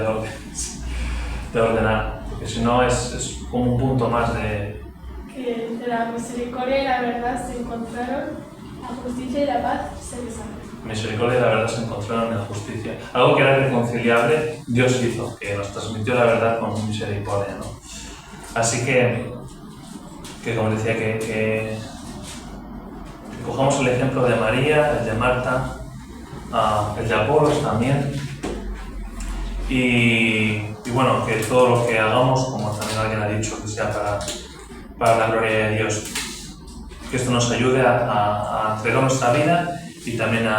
de ordenar, porque si no es como un punto más de... Que la misericordia y la verdad se encontraron, la justicia y la paz se besaron. Misericordia y la verdad se encontraron en la justicia. Algo que era reconciliable, Dios hizo, que nos transmitió la verdad con misericordia, ¿no? Así que como decía, que cojamos el ejemplo de María, el de Marta, el de Apolos también, y bueno, que todo lo que hagamos, como también alguien ha dicho, que sea para la gloria de Dios. Que esto nos ayude a entregar nuestra vida y también en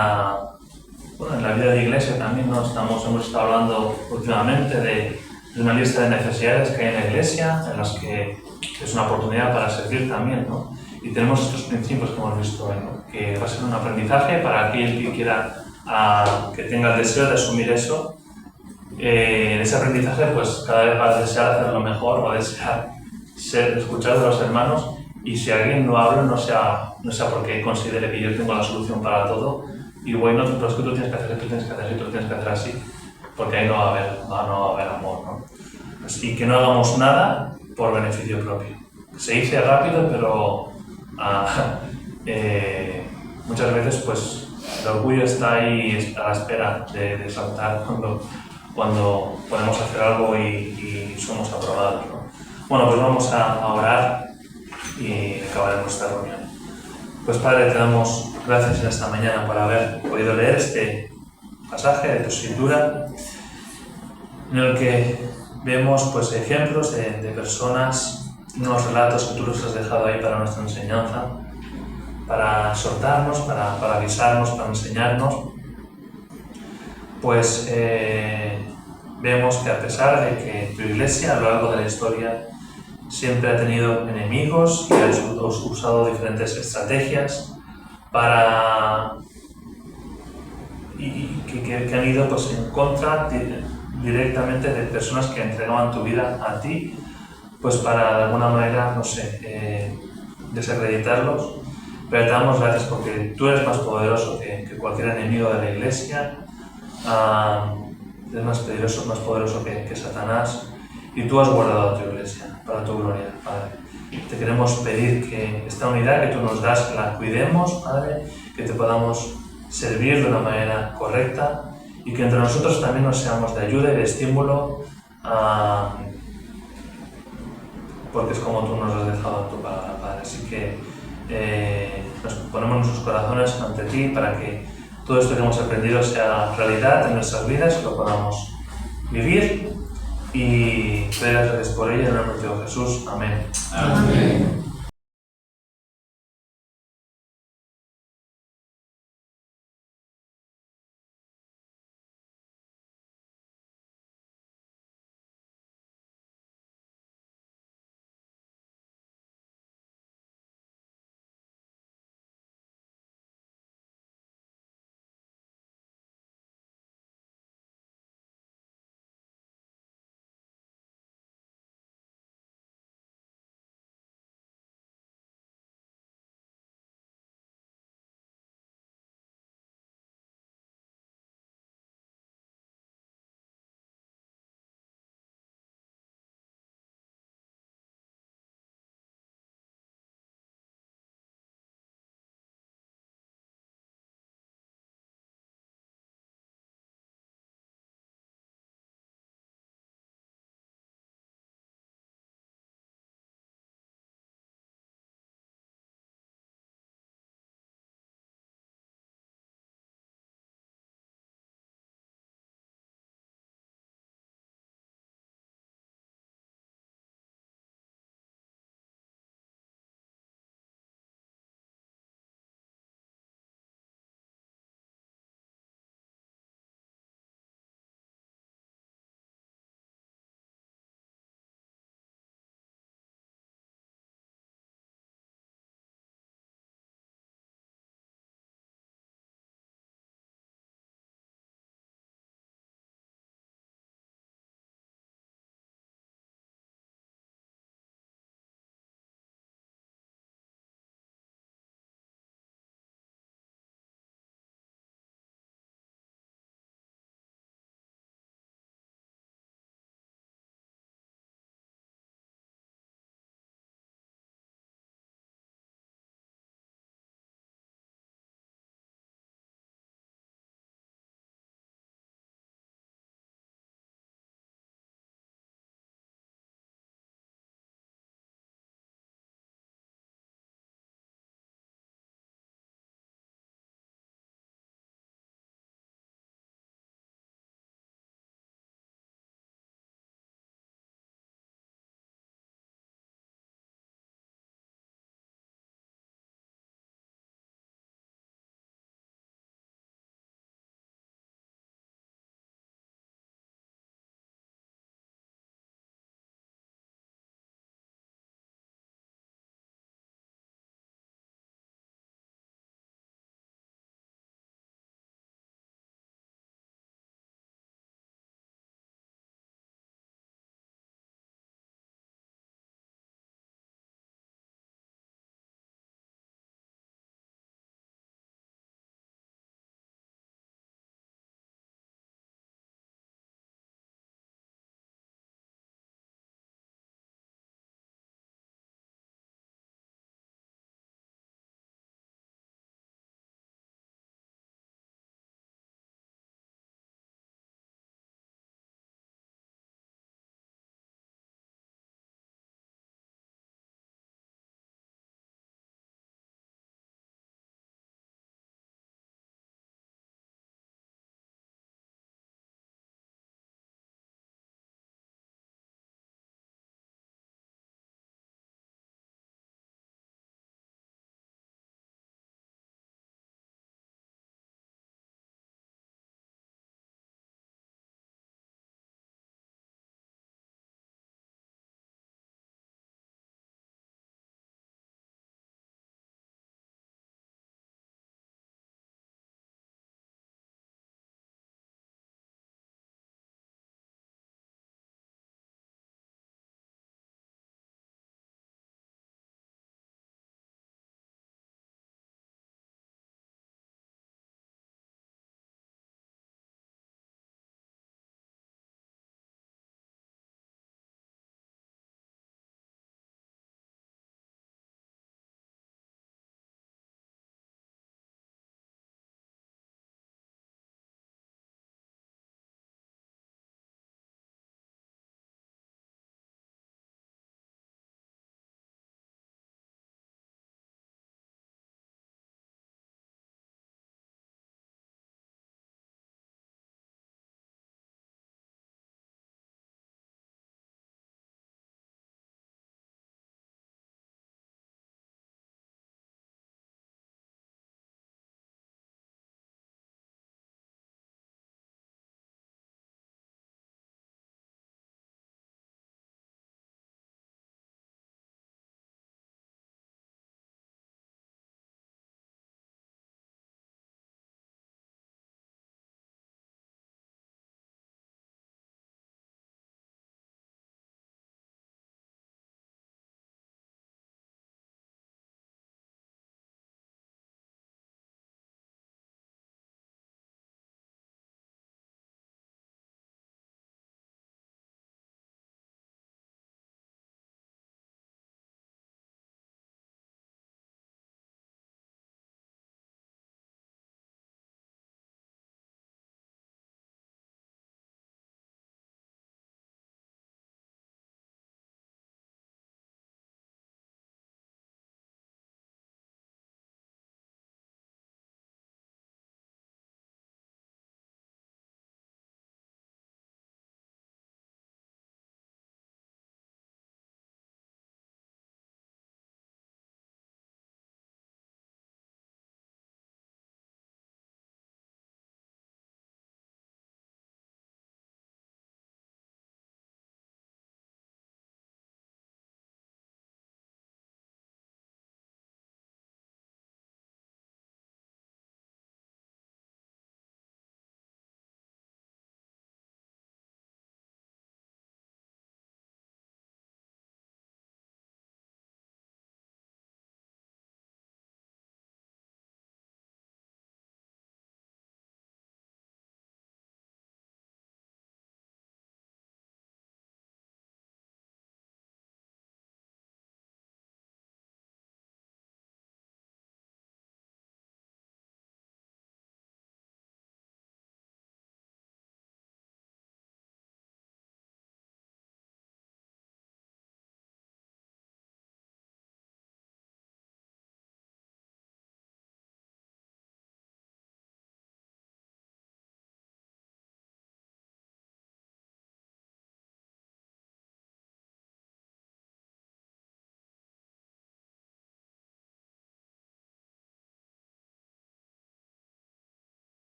la vida de iglesia también, ¿no? Hemos estado hablando últimamente de una lista de necesidades que hay en la iglesia, en las que es una oportunidad para servir también, ¿no? Y tenemos estos principios que hemos visto hoy, ¿no? Que va a ser un aprendizaje para aquel que quiera, que tenga el deseo de asumir eso. En ese aprendizaje, pues cada vez va a desear hacerlo mejor, va a desear escuchar de los hermanos, y si alguien no habla, no sea porque considere que yo tengo la solución para todo, y bueno, pero es que tú tienes que hacer esto, tú tienes que hacer esto, tú tienes que hacer así, porque ahí no va a haber amor, ¿no? Así que no hagamos nada por beneficio propio. Se dice rápido, pero muchas veces pues el orgullo está ahí a la espera de saltar cuando podemos hacer algo y somos aprobados, ¿no? Bueno, pues vamos a orar y acabaremos esta reunión. Pues Padre, te damos gracias en esta mañana por haber podido leer este pasaje de tu escritura, en el que vemos pues ejemplos de personas, unos relatos que tú nos has dejado ahí para nuestra enseñanza, para soltarnos, para avisarnos, para enseñarnos. Pues vemos que a pesar de que tu iglesia a lo largo de la historia siempre ha tenido enemigos y ha usado diferentes estrategias que han ido pues, en contra directamente de personas que entregaban tu vida a ti, pues para de alguna manera, no sé, desacreditarlos. Pero te damos gracias porque tú eres más poderoso que cualquier enemigo de la iglesia, eres más poderoso que Satanás, y tú has guardado a tu iglesia para tu gloria, Padre. Te queremos pedir que esta unidad que tú nos das, que la cuidemos, Padre, que te podamos servir de una manera correcta y que entre nosotros también nos seamos de ayuda y de estímulo, porque es como tú nos has dejado en tu palabra, Padre. Así que nos ponemos nuestros corazones ante ti para que todo esto que hemos aprendido sea realidad en nuestras vidas, que lo podamos vivir y te doy las gracias por ello en el nombre de Jesús. Amén. Amén.